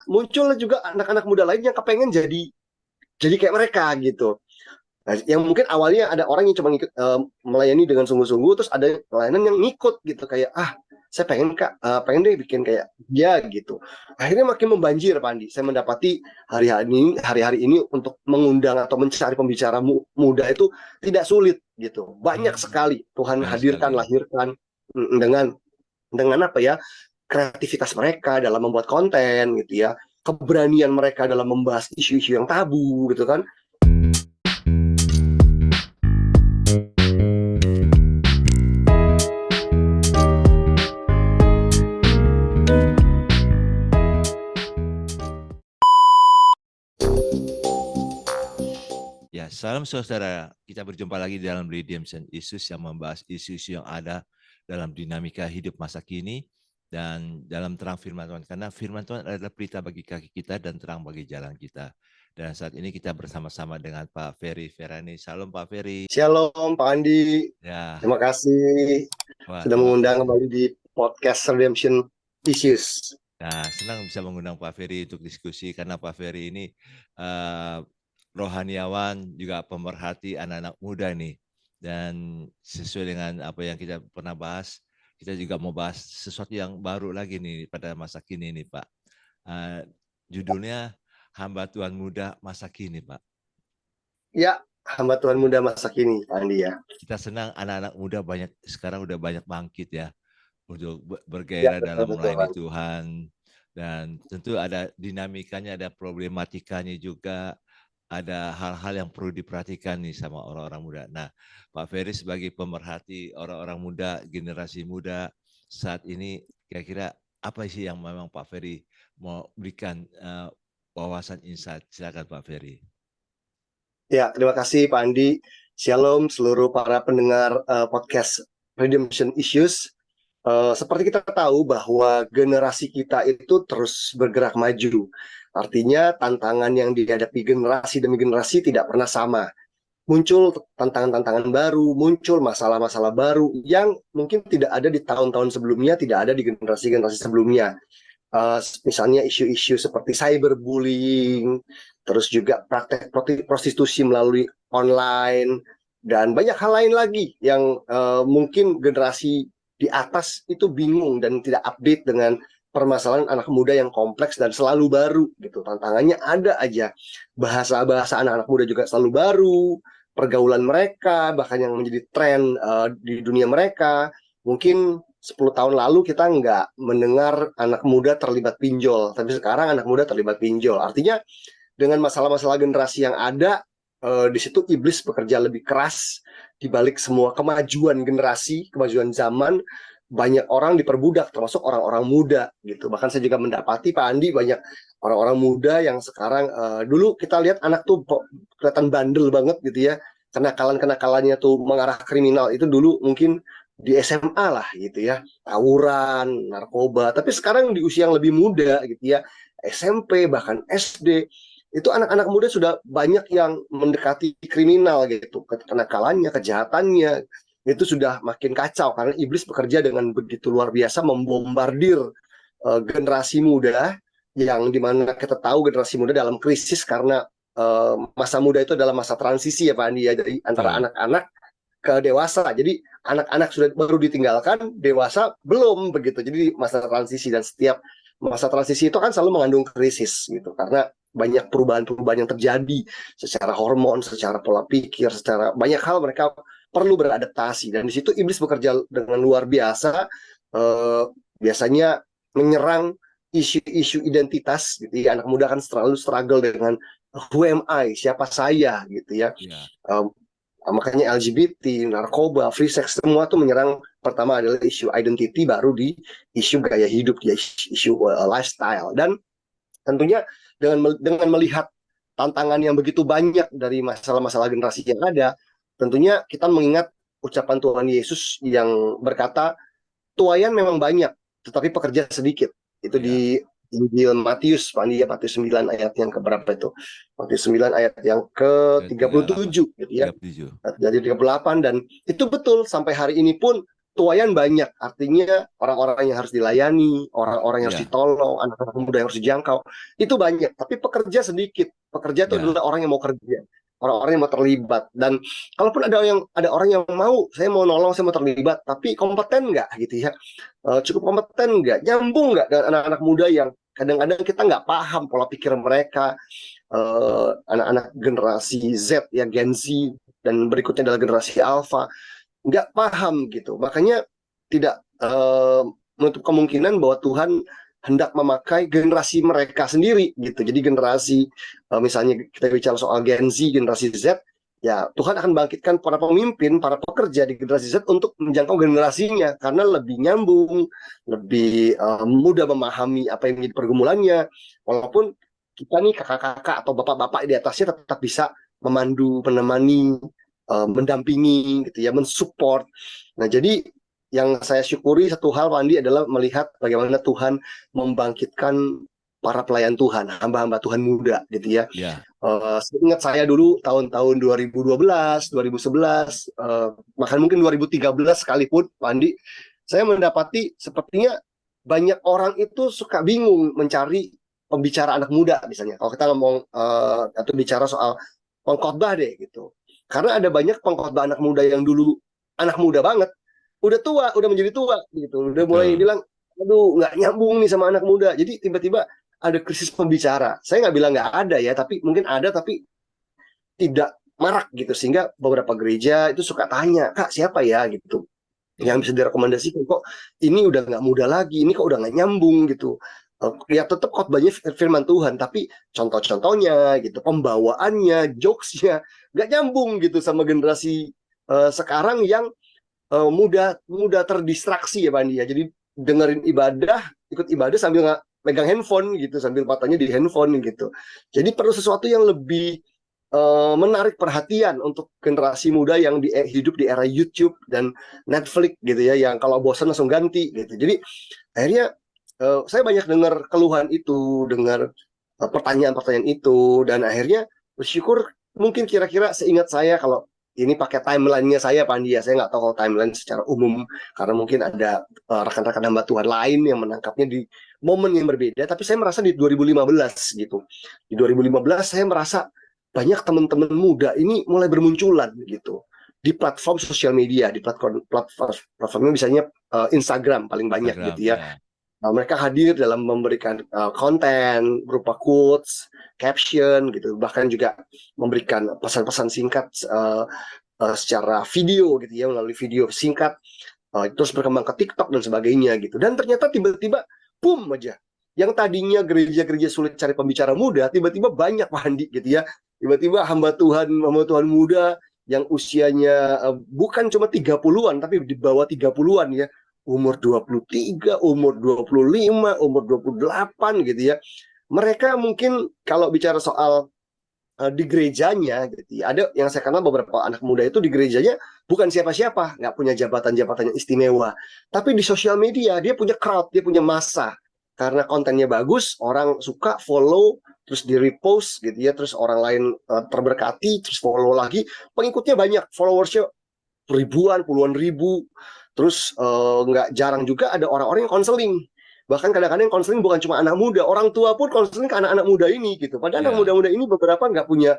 muncul juga anak-anak muda lain yang kepengen jadi kayak mereka gitu. Nah, yang mungkin awalnya ada orang yang cuma melayani dengan sungguh-sungguh, terus ada pelayanan yang ngikut gitu kayak saya pengen pengen deh bikin kayak dia gitu. Akhirnya makin membanjir Pak Andi. Saya mendapati hari-hari ini untuk mengundang atau mencari pembicara muda itu tidak sulit gitu. Banyak sekali Tuhan Banyak hadirkan, sekali. lahirkan dengan apa ya, kreativitas mereka dalam membuat konten gitu ya, keberanian mereka dalam membahas isu-isu yang tabu gitu kan. Ya, salam saudara. Kita berjumpa lagi dalam Redemption Issues yang membahas isu-isu yang ada dalam dinamika hidup masa kini dan dalam terang firman Tuhan. Karena firman Tuhan adalah pelita bagi kaki kita dan terang bagi jalan kita. Dan saat ini kita bersama-sama dengan Pak Ferry Ferani. Salam Pak Ferry. Shalom Pak Andi. Ya. Terima kasih sudah Terima mengundang kasih. kembali di podcast Redemption Issues. Nah, senang bisa mengundang Pak Ferry untuk diskusi karena Pak Ferry ini rohaniawan, juga pemerhati anak-anak muda nih. Dan sesuai dengan apa yang kita pernah bahas, kita juga mau bahas sesuatu yang baru lagi nih pada masa kini nih Pak. Judulnya Hamba Tuhan Muda Masa Kini Pak. Ya, hamba Tuhan muda masa kini Pak Andi ya. Kita senang anak-anak muda sekarang udah banyak bangkit ya untuk bergairah dalam melayani Tuhan. Dan tentu ada dinamikanya, ada problematikanya juga. Ada hal-hal yang perlu diperhatikan nih sama orang-orang muda. Nah, Pak Ferry sebagai pemerhati orang-orang muda, generasi muda saat ini, kira-kira apa sih yang memang Pak Ferry mau berikan wawasan insight? Silakan Pak Ferry. Ya, terima kasih Pak Andi. Shalom seluruh para pendengar podcast Redemption Issues. Seperti kita tahu bahwa generasi kita itu terus bergerak maju. Artinya tantangan yang dihadapi generasi demi generasi tidak pernah sama. Muncul tantangan-tantangan baru, muncul masalah-masalah baru yang mungkin tidak ada di tahun-tahun sebelumnya, tidak ada di generasi-generasi sebelumnya. Misalnya isu-isu seperti cyberbullying, terus juga praktek prostitusi melalui online, dan banyak hal lain lagi yang mungkin generasi di atas itu bingung dan tidak update dengan permasalahan anak muda yang kompleks dan selalu baru gitu. Tantangannya ada aja. Bahasa-bahasa anak-anak muda juga selalu baru, pergaulan mereka, bahkan yang menjadi tren di dunia mereka. Mungkin 10 tahun lalu kita nggak mendengar anak muda terlibat pinjol, tapi sekarang anak muda terlibat pinjol. Artinya dengan masalah-masalah generasi yang ada, di situ iblis bekerja lebih keras di balik semua kemajuan generasi, kemajuan zaman. Banyak orang diperbudak, termasuk orang-orang muda gitu. Bahkan saya juga mendapati Pak Andi banyak orang-orang muda yang sekarang dulu kita lihat anak tuh kelihatan bandel banget gitu ya. Kenakalan-kenakalannya tuh mengarah kriminal itu dulu mungkin di SMA lah gitu ya, tawuran, narkoba. Tapi sekarang di usia yang lebih muda gitu ya, SMP bahkan SD, itu anak-anak muda sudah banyak yang mendekati kriminal gitu. Kenakalannya, kejahatannya itu sudah makin kacau karena iblis bekerja dengan begitu luar biasa membombardir generasi muda, yang dimana kita tahu generasi muda dalam krisis karena masa muda itu adalah masa transisi ya Pak Andi ya, dari antara anak-anak ke dewasa. Jadi anak-anak sudah baru ditinggalkan, dewasa belum begitu. Jadi masa transisi, dan setiap masa transisi itu kan selalu mengandung krisis gitu, karena banyak perubahan-perubahan yang terjadi secara hormon, secara pola pikir, secara banyak hal mereka perlu beradaptasi. Dan di situ iblis bekerja dengan luar biasa, biasanya menyerang isu-isu identitas gitu ya. Anak muda kan selalu struggle dengan who am I, siapa saya gitu ya. Makanya LGBT, narkoba, free sex, semua tuh menyerang. Pertama adalah isu identity, baru di isu gaya hidup, ya isu lifestyle. Dan tentunya dengan melihat tantangan yang begitu banyak dari masalah-masalah generasi yang ada, tentunya kita mengingat ucapan Tuhan Yesus yang berkata, tuaian memang banyak, tetapi pekerja sedikit. Itu di Injil Matius, Matius 9 ayat yang keberapa itu? Matius 9 ayat yang ke-37 gitu ya. Jadi 38, dan itu betul sampai hari ini pun tuayan banyak, artinya orang-orang yang harus dilayani, orang-orang yang harus Ya, ditolong, anak-anak muda yang harus dijangkau, itu banyak. Tapi pekerja sedikit. Pekerja itu ya, adalah orang yang mau kerja, orang-orang yang mau terlibat. Dan kalaupun ada orang yang mau, saya mau nolong, saya mau terlibat, tapi kompeten nggak gitu ya? Cukup kompeten nggak? Nyambung nggak dengan anak-anak muda yang kadang-kadang kita nggak paham pola pikir mereka, anak-anak generasi Z ya, Gen Z, dan berikutnya adalah generasi Alpha, nggak paham gitu. Makanya tidak menutup kemungkinan bahwa Tuhan hendak memakai generasi mereka sendiri gitu. Jadi generasi misalnya kita bicara soal Gen Z, generasi Z, ya Tuhan akan bangkitkan para pemimpin, para pekerja di generasi Z untuk menjangkau generasinya karena lebih nyambung, lebih mudah memahami apa yang menjadi pergumulannya. Walaupun kita nih kakak-kakak atau bapak-bapak di atasnya tetap bisa memandu, menemani, mendampingi gitu ya, mensupport. Nah, jadi yang saya syukuri satu hal Pak Andi adalah melihat bagaimana Tuhan membangkitkan para pelayan Tuhan, hamba-hamba Tuhan muda gitu ya. ya, Ingat saya dulu tahun-tahun 2012, 2011, bahkan mungkin 2013 sekalipun Pak Andi, saya mendapati sepertinya banyak orang itu suka bingung mencari pembicara anak muda misalnya. Kalau kita ngomong atau bicara soal pengkhotbah deh gitu. Karena ada banyak pengkhotbah anak muda yang dulu anak muda banget, udah tua, udah menjadi tua gitu, udah mulai betul. bilang, aduh nggak nyambung nih sama anak muda. Jadi tiba-tiba ada krisis pembicara. Saya nggak bilang nggak ada ya, tapi mungkin ada tapi tidak marak gitu. Sehingga beberapa gereja itu suka tanya, Kak siapa ya gitu, yang Ya, bisa direkomendasikan, kok ini udah nggak muda lagi, ini kok udah nggak nyambung gitu. Ya tetap khotbahnya firman Tuhan, tapi contoh-contohnya gitu, pembawaannya, jokesnya nggak nyambung gitu sama generasi sekarang yang mudah mudah terdistraksi ya Pak Andi ya. Jadi dengerin ibadah, ikut ibadah sambil nggak megang handphone gitu, sambil matanya di handphone gitu. Jadi perlu sesuatu yang lebih menarik perhatian untuk generasi muda yang hidup di era YouTube dan Netflix gitu ya, yang kalau bosan langsung ganti gitu. Jadi akhirnya saya banyak dengar keluhan itu, dengar pertanyaan-pertanyaan itu, dan akhirnya bersyukur mungkin kira-kira seingat saya kalau ini pakai timelinenya saya Pak Andi ya, saya nggak tahu kalau timeline secara umum karena mungkin ada rekan-rekan hamba Tuhan lain yang menangkapnya di momen yang berbeda, tapi saya merasa di 2015 gitu. Di 2015 saya merasa banyak teman-teman muda ini mulai bermunculan gitu di platform sosial media, di platformnya misalnya Instagram paling banyak Instagram, gitu ya. ya, Nah, mereka hadir dalam memberikan konten berupa quotes, caption gitu, bahkan juga memberikan pesan-pesan singkat secara video gitu ya, melalui video singkat, terus berkembang ke TikTok dan sebagainya gitu. Dan ternyata tiba-tiba boom aja. Yang tadinya gereja-gereja sulit cari pembicara muda, tiba-tiba banyak Pak Andi gitu ya. Tiba-tiba hamba Tuhan muda yang usianya bukan cuma 30-an tapi di bawah 30-an ya, umur 23, umur 25, umur 28 gitu ya. Mereka mungkin kalau bicara soal di gerejanya gitu ya, ada yang saya kenal beberapa anak muda itu di gerejanya bukan siapa-siapa, nggak punya jabatan-jabatan yang istimewa, tapi di sosial media dia punya crowd, dia punya massa karena kontennya bagus, orang suka follow, terus di repost gitu ya, terus orang lain terberkati, terus follow lagi, pengikutnya banyak, followersnya ribuan, puluhan ribu. Terus nggak jarang juga ada orang-orang yang konseling. Bahkan kadang-kadang konseling bukan cuma anak muda, orang tua pun konseling ke anak-anak muda ini gitu. Padahal anak ya, muda-muda ini beberapa nggak punya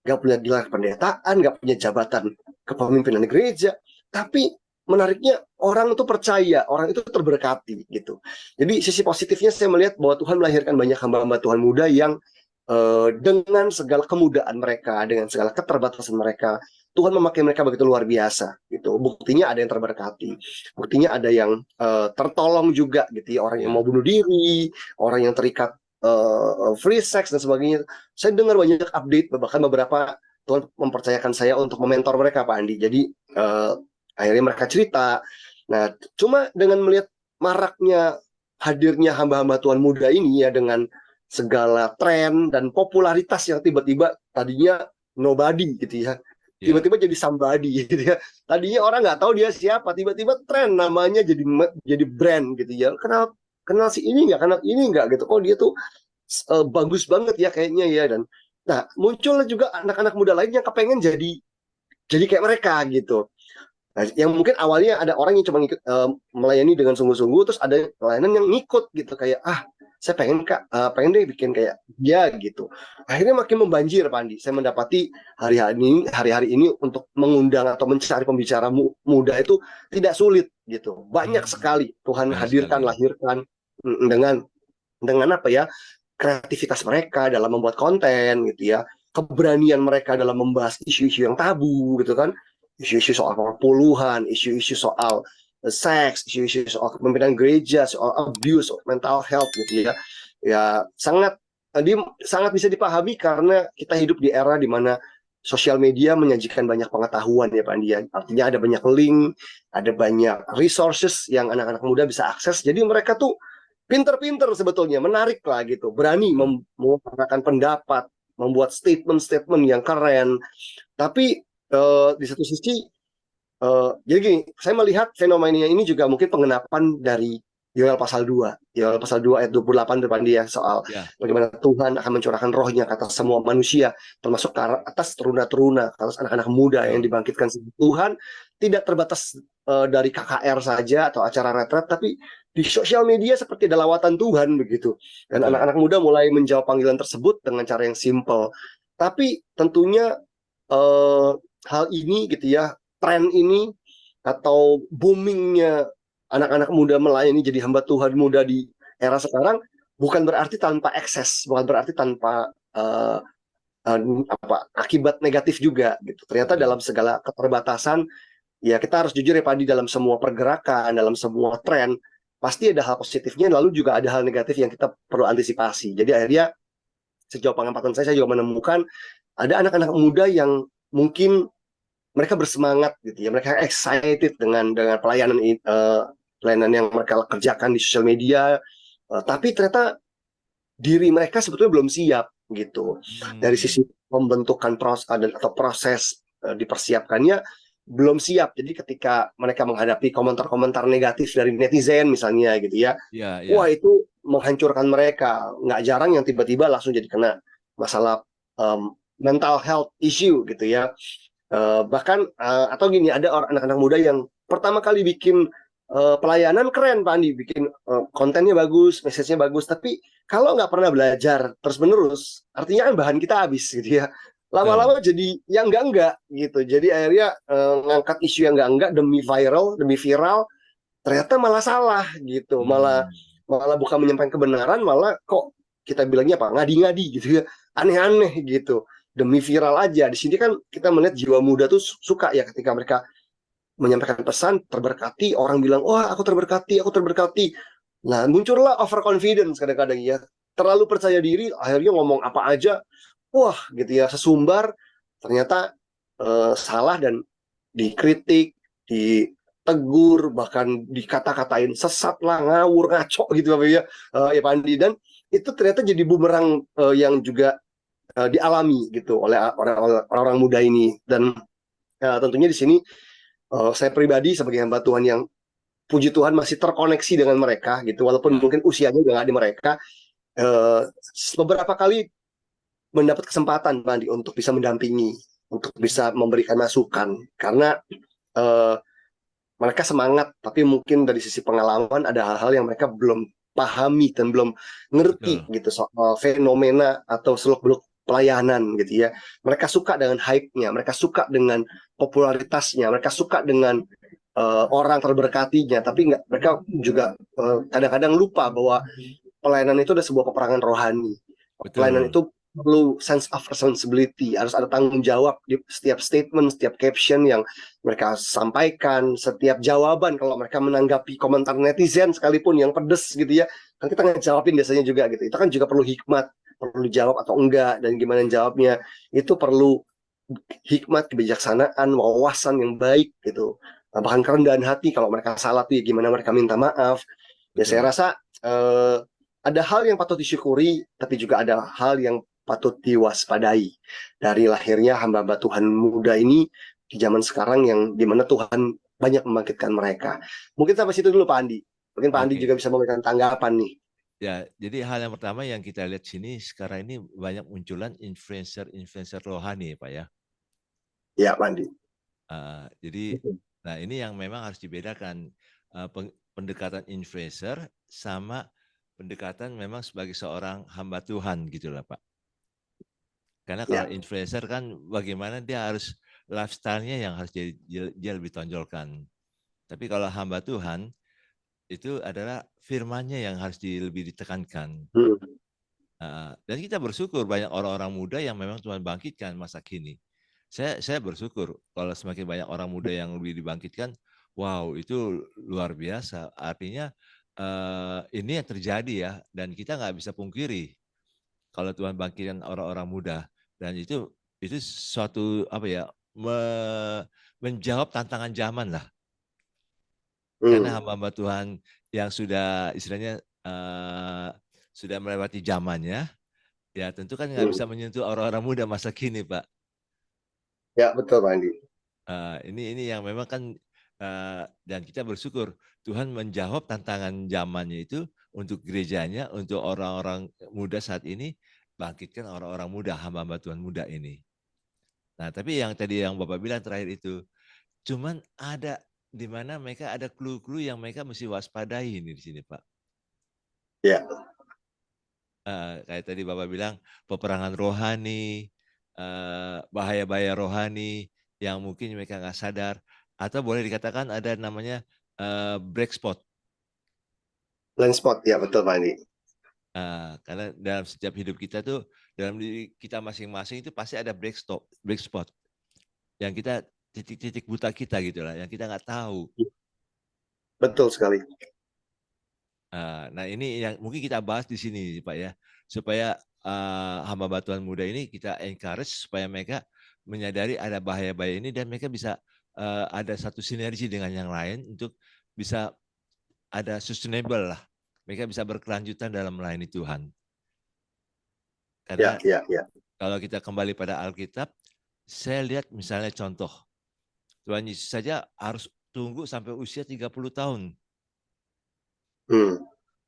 gelar pendetaan, nggak punya jabatan kepemimpinan di gereja, tapi menariknya orang itu percaya, orang itu terberkati gitu. Jadi sisi positifnya saya melihat bahwa Tuhan melahirkan banyak hamba-hamba Tuhan muda yang dengan segala kemudaan mereka, dengan segala keterbatasan mereka, Tuhan memakai mereka begitu luar biasa gitu. Buktinya ada yang terberkati, buktinya ada yang tertolong juga gitu ya, orang yang mau ya, bunuh diri, orang yang terikat free sex dan sebagainya. Saya dengar banyak update, bahkan beberapa Tuhan mempercayakan saya untuk mementor mereka Pak Andi. Jadi akhirnya mereka cerita. Nah, cuma dengan melihat maraknya hadirnya hamba-hamba Tuhan muda ini ya, dengan segala tren dan popularitas yang tiba-tiba tadinya nobody gitu ya, ya, tiba-tiba jadi somebody gitu ya. Tadinya orang nggak tahu dia siapa, tiba-tiba tren namanya jadi brand gitu ya. Kenal kenal si ini nggak, kenal ini nggak gitu. Oh dia tuh bagus banget ya kayaknya ya. Dan nah muncul juga anak-anak muda lain yang kepengen jadi kayak mereka gitu. Nah, yang mungkin awalnya ada orang yang cuma ngikut, melayani dengan sungguh-sungguh, terus ada pelayanan yang ngikut gitu kayak saya pengen Kak, pengen deh bikin kayak dia gitu. Akhirnya makin membanjir Pak Andi. Saya mendapati hari-hari ini untuk mengundang atau mencari pembicara muda itu tidak sulit gitu. Banyak sekali Tuhan Banyak sekali hadirkan, ya. lahirkan dengan apa ya, kreativitas mereka dalam membuat konten gitu ya, keberanian mereka dalam membahas isu-isu yang tabu gitu kan, isu-isu soal perpuluhan, isu-isu soal seks, isu-isu soal kepemimpinan gereja, soal abuse, soal mental health gitu ya. Ya sangat sangat bisa dipahami karena kita hidup di era di mana sosial media menyajikan banyak pengetahuan ya Pak Andi. Artinya ada banyak link, ada banyak resources yang anak-anak muda bisa akses. Jadi mereka tuh pinter-pinter sebetulnya, menarik lah gitu, berani Betul. mengutarakan pendapat, membuat statement-statement yang keren. Tapi di satu sisi, jadi gini, saya melihat fenomena ini juga mungkin pengenapan dari Yoel pasal 2. Yoel pasal 2 ayat 28 depan dia soal Ya, bagaimana Tuhan akan mencurahkan rohnya ke atas semua manusia, termasuk ke atas teruna-teruna, ke atas anak-anak muda yang betul. dibangkitkan. Tuhan tidak terbatas dari KKR saja atau acara retret, tapi di sosial media seperti ada lawatan Tuhan begitu. Dan Betul. anak-anak muda mulai menjawab panggilan tersebut dengan cara yang simple. Tapi tentunya hal ini gitu ya, tren ini atau boomingnya anak-anak muda melayani jadi hamba Tuhan muda di era sekarang bukan berarti tanpa ekses, bukan berarti tanpa akibat negatif juga gitu. Ternyata Betul. dalam segala keterbatasan, ya kita harus jujur ya Padi, dalam semua pergerakan, dalam semua tren pasti ada hal positifnya, lalu juga ada hal negatif yang kita perlu antisipasi. Jadi akhirnya sejauh pengamatan saya juga menemukan ada anak-anak muda yang mungkin mereka bersemangat gitu ya, mereka excited dengan pelayanan yang mereka kerjakan di sosial media, tapi ternyata diri mereka sebetulnya belum siap gitu. Dari sisi Hmm, pembentukan proses dipersiapkannya belum siap. Jadi ketika mereka menghadapi komentar-komentar negatif dari netizen misalnya gitu ya, ya, wah ya. itu menghancurkan mereka. Nggak jarang yang tiba-tiba langsung jadi kena masalah mental health issue gitu ya. Bahkan atau gini, ada anak-anak muda yang pertama kali bikin pelayanan keren Pak Andi, bikin kontennya bagus, message-nya bagus, tapi kalau nggak pernah belajar terus menerus, artinya kan bahan kita habis gitu ya. Betul. Lama-lama jadi yang enggak gitu. Jadi akhirnya ngangkat isu yang enggak demi viral, ternyata malah salah gitu. Malah Hmm, malah bukan menyampaikan kebenaran, malah kok kita bilangnya apa? Ngadi-ngadi gitu ya. Aneh-aneh gitu. Demi viral aja. Di sini kan kita melihat jiwa muda tuh suka ya ketika mereka menyampaikan pesan terberkati, orang bilang, "Wah, aku terberkati." Nah, muncullah overconfidence kadang-kadang ya. Terlalu percaya diri, akhirnya ngomong apa aja, wah gitu ya, sesumbar, ternyata salah dan dikritik, ditegur, bahkan dikata-katain sesat lah, ngawur, ngaco gitu Bapak ya, ya Pandi. Dan itu ternyata jadi bumerang yang juga dialami gitu oleh orang-orang muda ini. Dan tentunya di sini saya pribadi sebagai hamba Tuhan yang puji Tuhan masih terkoneksi dengan mereka gitu, walaupun ya. mungkin usianya udah nggak di mereka, eh, beberapa kali mendapat kesempatan Bandi untuk bisa mendampingi, untuk bisa memberikan masukan, karena eh, mereka semangat, tapi mungkin dari sisi pengalaman ada hal-hal yang mereka belum pahami dan belum ngerti Betul. gitu soal fenomena atau seluk-beluk pelayanan gitu ya. Mereka suka dengan hype-nya, mereka suka dengan popularitasnya, mereka suka dengan orang terberkatinya, tapi nggak, mereka juga kadang-kadang lupa bahwa pelayanan itu ada sebuah peperangan rohani. Pelayanan Betul. itu perlu sense of responsibility, harus ada tanggung jawab di setiap statement, setiap caption yang mereka sampaikan, setiap jawaban kalau mereka menanggapi komentar netizen sekalipun yang pedes gitu ya, kan kita ngejawabin biasanya juga gitu. Itu kan juga perlu hikmat, perlu dijawab atau enggak dan gimana jawabnya. Itu perlu hikmat, kebijaksanaan, wawasan yang baik gitu. Bahkan kerendahan hati kalau mereka salah tuh ya gimana mereka minta maaf. Ya saya Betul. rasa ada hal yang patut disyukuri, tapi juga ada hal yang patut diwaspadai dari lahirnya hamba-hamba Tuhan muda ini di zaman sekarang yang dimana Tuhan banyak membangkitkan mereka. Mungkin sampai situ dulu Pak Andi. Mungkin Pak Andi juga Oke. bisa memberikan tanggapan nih. Ya, jadi hal yang pertama yang kita lihat sini sekarang ini banyak munculan influencer-influencer rohani, Pak ya. Ya Pak Andi. Jadi Nah, ini yang memang harus dibedakan, pendekatan influencer sama pendekatan memang sebagai seorang hamba Tuhan gitu lah Pak. Karena kalau Ya. influencer kan bagaimana dia harus lifestyle-nya yang harus dia lebih tonjolkan. Tapi kalau hamba Tuhan itu adalah firman-Nya yang harus lebih ditekankan. Hmm. Dan kita bersyukur banyak orang-orang muda yang memang Tuhan bangkitkan masa kini. Saya bersyukur kalau semakin banyak orang muda yang lebih dibangkitkan, wow itu luar biasa. Artinya ini yang terjadi ya, dan kita nggak bisa pungkiri kalau Tuhan bangkitkan orang-orang muda, dan itu suatu apa ya, menjawab tantangan zaman lah. Karena Hmm. hamba-hamba Tuhan yang sudah istilahnya sudah melewati zamannya, ya tentu kan nggak Hmm. bisa menyentuh orang-orang muda masa kini, Pak. Ya, betul Pak Andi. Ini yang memang kan, dan kita bersyukur Tuhan menjawab tantangan zamannya itu untuk gerejanya, untuk orang-orang muda saat ini, bangkitkan orang-orang muda, hamba-hamba Tuhan muda ini. Nah, tapi yang tadi yang Bapak bilang terakhir itu, cuman ada di mana mereka ada clue-clue yang mereka mesti waspadai ini di sini, Pak. Ya. Kayak tadi Bapak bilang peperangan rohani, bahaya-bahaya rohani yang mungkin mereka nggak sadar, atau boleh dikatakan ada namanya black spot. Blind spot, ya betul Pak Andi. Karena dalam setiap hidup kita tuh, dalam diri kita masing-masing itu pasti ada black spot yang kita titik-titik buta kita gitu lah, yang kita nggak tahu. Betul sekali. Nah ini yang mungkin kita bahas di sini Pak ya, supaya hamba Tuhan muda ini kita encourage supaya mereka menyadari ada bahaya-bahaya ini dan mereka bisa ada satu sinergi dengan yang lain untuk bisa ada sustainable lah. Mereka bisa berkelanjutan dalam melayani Tuhan. Karena Ya. kalau kita kembali pada Alkitab, saya lihat misalnya contoh, Tuhan Yesus saja harus tunggu sampai usia 30 tahun. Hmm.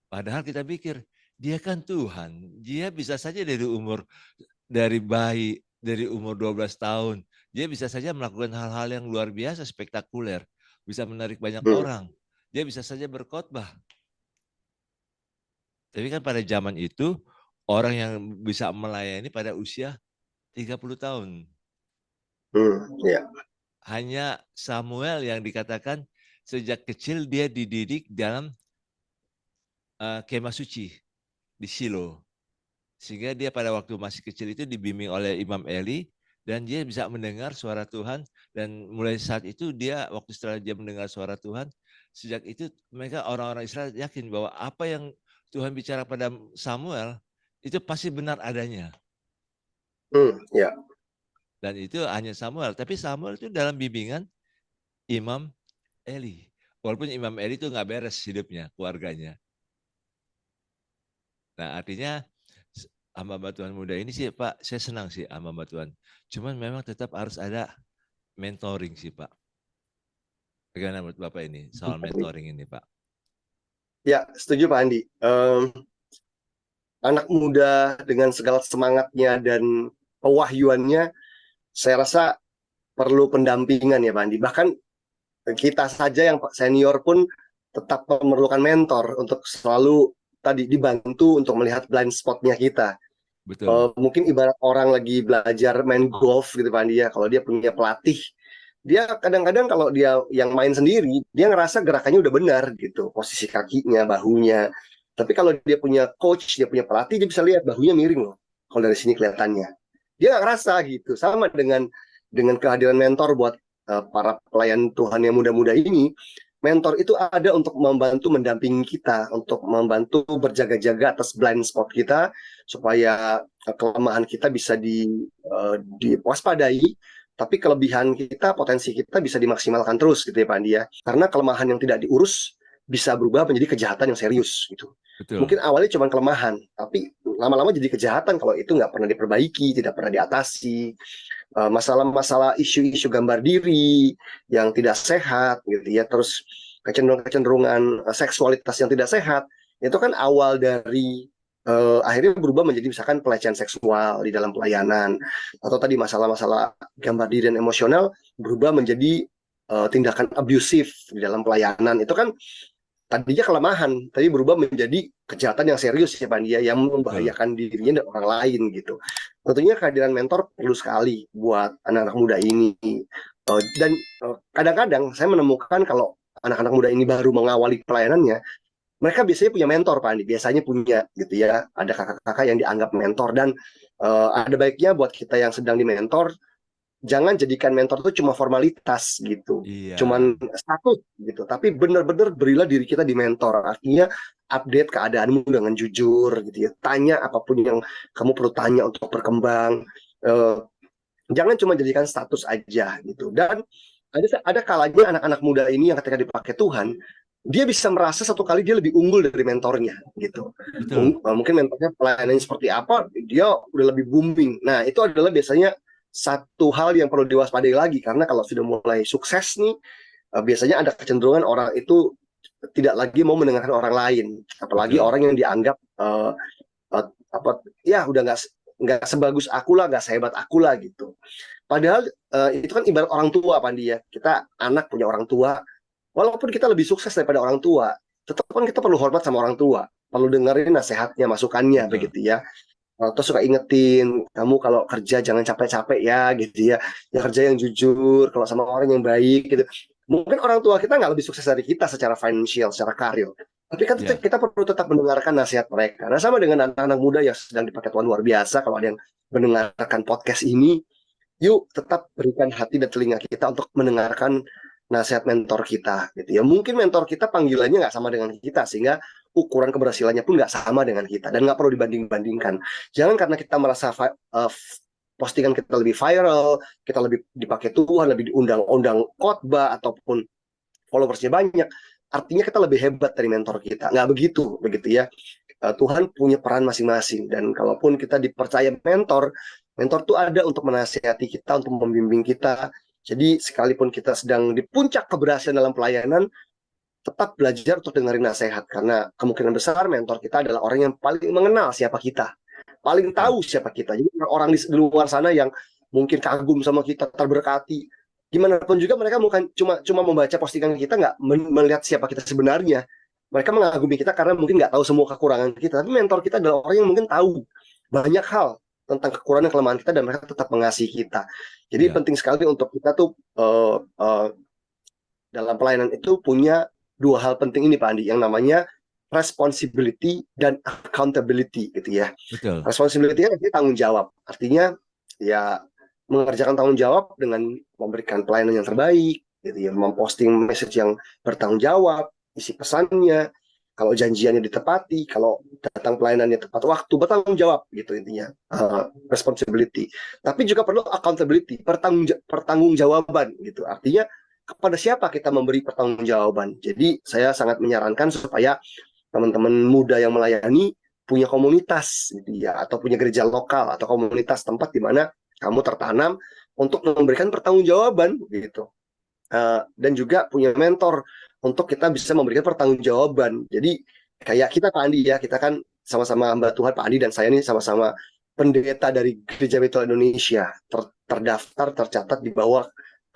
Padahal kita pikir, dia kan Tuhan, dia bisa saja dari bayi, dari umur 12 tahun, dia bisa saja melakukan hal-hal yang luar biasa, spektakuler, bisa menarik banyak Hmm. orang, dia bisa saja berkhotbah. Tapi kan pada zaman itu, orang yang bisa melayani pada usia 30 tahun. Ya. Hanya Samuel yang dikatakan sejak kecil dia dididik dalam kemah suci di Shilo. Sehingga dia pada waktu masih kecil itu dibimbing oleh Imam Eli dan dia bisa mendengar suara Tuhan, dan mulai saat itu waktu setelah dia mendengar suara Tuhan, sejak itu mereka orang-orang Israel yakin bahwa apa yang Tuhan bicara pada Samuel itu pasti benar adanya. Ya. Dan itu hanya Samuel, tapi Samuel itu dalam bimbingan Imam Eli. Walaupun Imam Eli itu nggak beres hidupnya, keluarganya. Nah artinya hamba Tuhan muda ini sih Pak, saya senang sih hamba Tuhan. Cuman memang tetap harus ada mentoring sih Pak. Bagaimana menurut Bapak ini soal mentoring ini Pak? Ya, setuju Pak Andi. Anak muda dengan segala semangatnya dan pewahyuannya, saya rasa perlu pendampingan ya Pak Andi. Bahkan kita saja yang senior pun tetap memerlukan mentor untuk selalu tadi dibantu untuk melihat blind spotnya kita. Betul. Mungkin ibarat orang lagi belajar main golf gitu Pak Andi ya, kalau dia punya pelatih, dia kadang-kadang kalau dia yang main sendiri, dia ngerasa gerakannya udah benar gitu, posisi kakinya, bahunya. Tapi kalau dia punya coach, dia punya pelatih, dia bisa lihat bahunya miring loh. Kalau dari sini kelihatannya, dia nggak ngerasa gitu. Sama dengan kehadiran mentor buat para pelayan Tuhan yang muda-muda ini. Mentor itu ada untuk membantu mendampingi kita, untuk membantu berjaga-jaga atas blind spot kita, supaya kelemahan kita bisa diwaspadai, tapi kelebihan kita, potensi kita bisa dimaksimalkan terus gitu ya Pak Andi ya. Karena kelemahan yang tidak diurus bisa berubah menjadi kejahatan yang serius gitu. Betul. Mungkin awalnya cuma kelemahan, tapi lama-lama jadi kejahatan kalau itu nggak pernah diperbaiki, tidak pernah diatasi. Masalah-masalah isu-isu gambar diri yang tidak sehat gitu ya, terus kecenderungan seksualitas yang tidak sehat, itu kan awal dari akhirnya berubah menjadi misalkan pelecehan seksual di dalam pelayanan, atau tadi masalah-masalah gambar diri dan emosional berubah menjadi tindakan abusif di dalam pelayanan itu kan tadinya kelemahan, tapi berubah menjadi kejahatan yang serius ya Pak Andi, yang membahayakan dirinya dan orang lain gitu. Tentunya kehadiran mentor perlu sekali buat anak-anak muda ini. Dan kadang-kadang saya menemukan kalau anak-anak muda ini baru mengawali pelayanannya, mereka biasanya punya mentor Pak Andi, biasanya punya gitu ya, ada kakak-kakak yang dianggap mentor. Dan ada baiknya buat kita yang sedang di mentor, jangan jadikan mentor itu cuma formalitas gitu, cuman status gitu, tapi benar-benar berilah diri kita di mentor. Artinya update keadaanmu dengan jujur gitu ya, tanya apapun yang kamu perlu tanya untuk berkembang. Jangan cuma jadikan status aja gitu. Dan ada kalanya anak-anak muda ini yang ketika dipakai Tuhan, dia bisa merasa satu kali dia lebih unggul dari mentornya gitu. Mungkin mentornya pelayanannya seperti apa, dia udah lebih booming. Nah itu adalah biasanya satu hal yang perlu diwaspadai lagi, karena kalau sudah mulai sukses nih, biasanya ada kecenderungan orang itu tidak lagi mau mendengarkan orang lain, apalagi orang yang dianggap udah nggak sebagus aku lah, nggak sehebat aku lah gitu. Padahal itu kan ibarat orang tua Pak Andi ya, kita anak punya orang tua, walaupun kita lebih sukses daripada orang tua, tetap kan kita perlu hormat sama orang tua, perlu dengerin nasihatnya, masukannya begitu ya. Terus suka ingetin, kamu kalau kerja jangan capek-capek ya gitu ya, kerja yang jujur, kalau sama orang yang baik gitu. Mungkin orang tua kita nggak lebih sukses dari kita secara financial, secara karir, tapi kan kita perlu tetap mendengarkan nasihat mereka. Nah sama dengan anak-anak muda yang sedang dipakai Tuhan luar biasa, kalau ada yang mendengarkan podcast ini, yuk tetap berikan hati dan telinga kita untuk mendengarkan nasihat mentor kita gitu ya. Mungkin mentor kita panggilannya nggak sama dengan kita, sehingga ukuran keberhasilannya pun nggak sama dengan kita, dan nggak perlu dibanding-bandingkan. Jangan karena kita merasa postingan kita lebih viral, kita lebih dipakai Tuhan, lebih diundang-undang khotbah ataupun followersnya banyak, artinya kita lebih hebat dari mentor kita. Nggak begitu ya. Tuhan punya peran masing-masing, dan kalaupun kita dipercaya mentor tuh ada untuk menasihati kita, untuk membimbing kita. Jadi sekalipun kita sedang di puncak keberhasilan dalam pelayanan, tetap belajar untuk dengerin nasihat, karena kemungkinan besar mentor kita adalah orang yang paling mengenal siapa kita, paling tahu siapa kita. Jadi orang di luar sana yang mungkin kagum sama kita, terberkati, gimana pun juga mereka bukan cuma membaca postingan kita, nggak melihat siapa kita sebenarnya. Mereka mengagumi kita karena mungkin nggak tahu semua kekurangan kita, tapi mentor kita adalah orang yang mungkin tahu banyak hal tentang kekurangan dan kelemahan kita, dan mereka tetap mengasihi kita. Jadi penting sekali untuk kita tuh dalam pelayanan itu punya dua hal penting ini Pak Andi, yang namanya responsibility dan accountability gitu ya. Responsibility itu tanggung jawab, artinya ya mengerjakan tanggung jawab dengan memberikan pelayanan yang terbaik gitu ya, memposting message yang bertanggung jawab, isi pesannya, kalau janjiannya ditepati, kalau datang pelayanannya tepat waktu, bertanggung jawab gitu intinya. Responsibility, tapi juga perlu accountability, pertanggungjawaban gitu, artinya kepada siapa kita memberi pertanggungjawaban. Jadi saya sangat menyarankan supaya teman-teman muda yang melayani punya komunitas gitu ya, atau punya gereja lokal atau komunitas tempat di mana kamu tertanam untuk memberikan pertanggungjawaban gitu. Dan juga punya mentor untuk kita bisa memberikan pertanggungjawaban. Jadi kayak kita Pak Andi ya, kita kan sama-sama hamba Tuhan, Pak Andi dan saya ini sama-sama pendeta dari Gereja Betel Indonesia, terdaftar, tercatat di bawah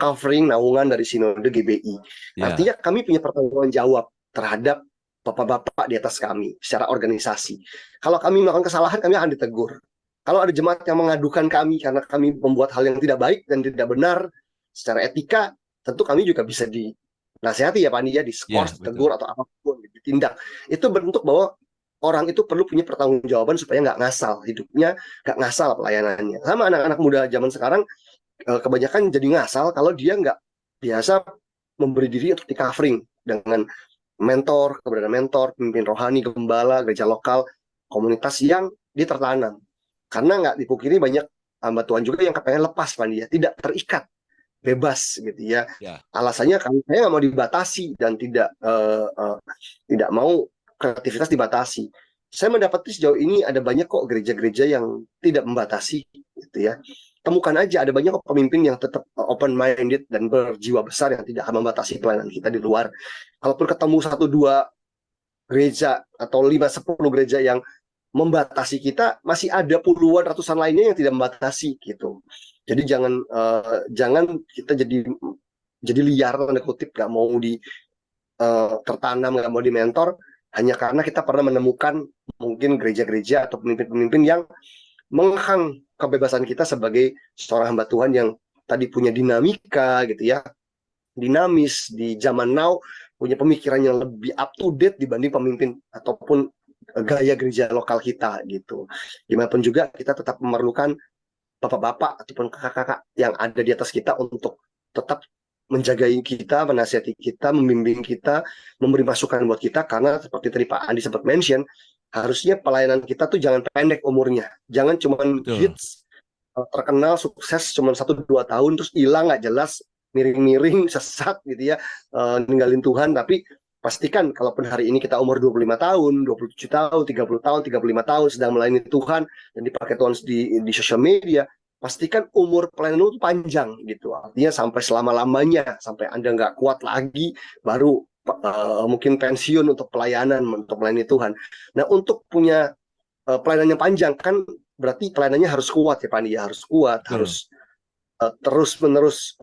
covering naungan dari Sinode GBI. Artinya kami punya pertanggungan jawab terhadap bapak-bapak di atas kami secara organisasi. Kalau kami melakukan kesalahan, kami akan ditegur. Kalau ada jemaat yang mengadukan kami karena kami membuat hal yang tidak baik dan tidak benar secara etika, tentu kami juga bisa dinasihati ya Pak Andi ya, diskors, tegur atau apapun, ditindak. Itu bentuk bahwa orang itu perlu punya pertanggungjawaban supaya nggak ngasal hidupnya, nggak ngasal pelayanannya. Sama anak-anak muda zaman sekarang, kebanyakan jadi ngasal kalau dia nggak biasa memberi diri untuk di covering dengan mentor, keberadaan mentor, pemimpin rohani, gembala, gereja lokal, komunitas yang dia tertanam. Karena nggak dipungkiri banyak hamba Tuhan juga yang kepengen lepas Pak dia, tidak terikat, bebas gitu ya. Alasannya saya nggak mau dibatasi dan tidak mau kreativitas dibatasi. Saya mendapati sejauh ini ada banyak kok gereja-gereja yang tidak membatasi gitu ya. Temukan aja, ada banyak pemimpin yang tetap open minded dan berjiwa besar yang tidak akan membatasi pelayanan kita di luar. Kalaupun ketemu 1-2 gereja atau 5-10 gereja yang membatasi kita, masih ada puluhan ratusan lainnya yang tidak membatasi gitu. Jadi jangan kita jadi jadi liar tanda kutip, nggak mau tertanam, nggak mau dimentor, hanya karena kita pernah menemukan mungkin gereja-gereja atau pemimpin-pemimpin yang mengekang kebebasan kita sebagai seorang hamba Tuhan yang tadi punya dinamika gitu ya, dinamis di zaman now, punya pemikiran yang lebih up to date dibanding pemimpin ataupun gaya gereja lokal kita gitu. Gimana pun juga kita tetap memerlukan bapak-bapak ataupun kakak-kakak yang ada di atas kita untuk tetap menjagai kita, menasihati kita, membimbing kita, memberi masukan buat kita, karena seperti tadi Pak Andi sempat mention, harusnya pelayanan kita tuh jangan pendek umurnya, jangan cuma Betul. hits, terkenal sukses cuma 1-2 tahun terus hilang nggak jelas, miring-miring sesat gitu ya, ninggalin Tuhan. Tapi pastikan kalaupun hari ini kita umur 25 tahun, 27 tahun, 30 tahun, 35 tahun sedang melayani Tuhan dan dipakai Tuhan di sosial media, pastikan umur pelayanan itu panjang gitu. Artinya sampai selama-lamanya, sampai Anda nggak kuat lagi, baru mungkin pensiun untuk pelayanan, untuk melayani Tuhan. Nah, untuk punya pelayanan yang panjang kan berarti pelayanannya harus kuat ya Pak Andi, harus kuat, Betul. harus terus-menerus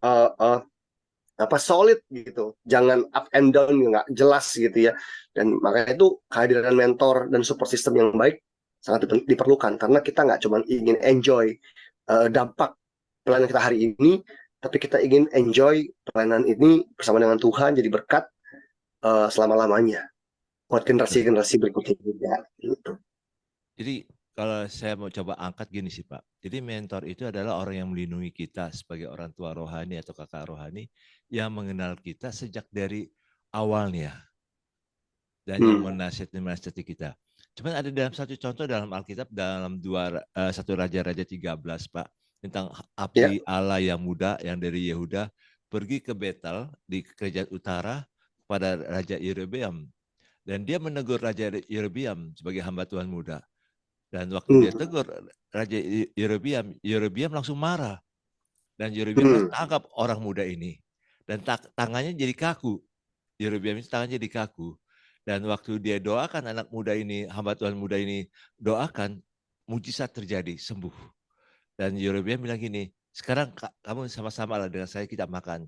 solid gitu, jangan up and down, nggak jelas gitu ya. Dan makanya itu kehadiran mentor dan support system yang baik sangat diperlukan, karena kita nggak cuma ingin enjoy dampak pelayanan kita hari ini, tapi kita ingin enjoy pelayanan ini bersama dengan Tuhan jadi berkat selama-lamanya buat generasi-generasi berikutnya juga gitu. Jadi kalau saya mau coba angkat gini sih Pak. Jadi mentor itu adalah orang yang melindungi kita sebagai orang tua rohani atau kakak rohani yang mengenal kita sejak dari awalnya dan yang menasihati kita. Cuman ada dalam satu contoh dalam Alkitab dalam 1 Raja-Raja 13 Pak, tentang Ya. abdi Allah yang muda yang dari Yehuda pergi ke Betel di kerajaan utara kepada Raja Yerobeam, dan dia menegur Raja Yerobeam sebagai hamba Tuhan muda. Dan waktu dia tegur Raja Yerobeam, Yerobeam langsung marah. Dan Yerobeam bilang, tangkap orang muda ini. Dan tangannya jadi kaku. Yerobeam itu tangannya jadi kaku. Dan waktu dia doakan anak muda ini, hamba Tuhan muda ini doakan, mujizat terjadi, sembuh. Dan Yerobeam bilang gini, sekarang kamu sama-sama lah dengan saya, kita makan.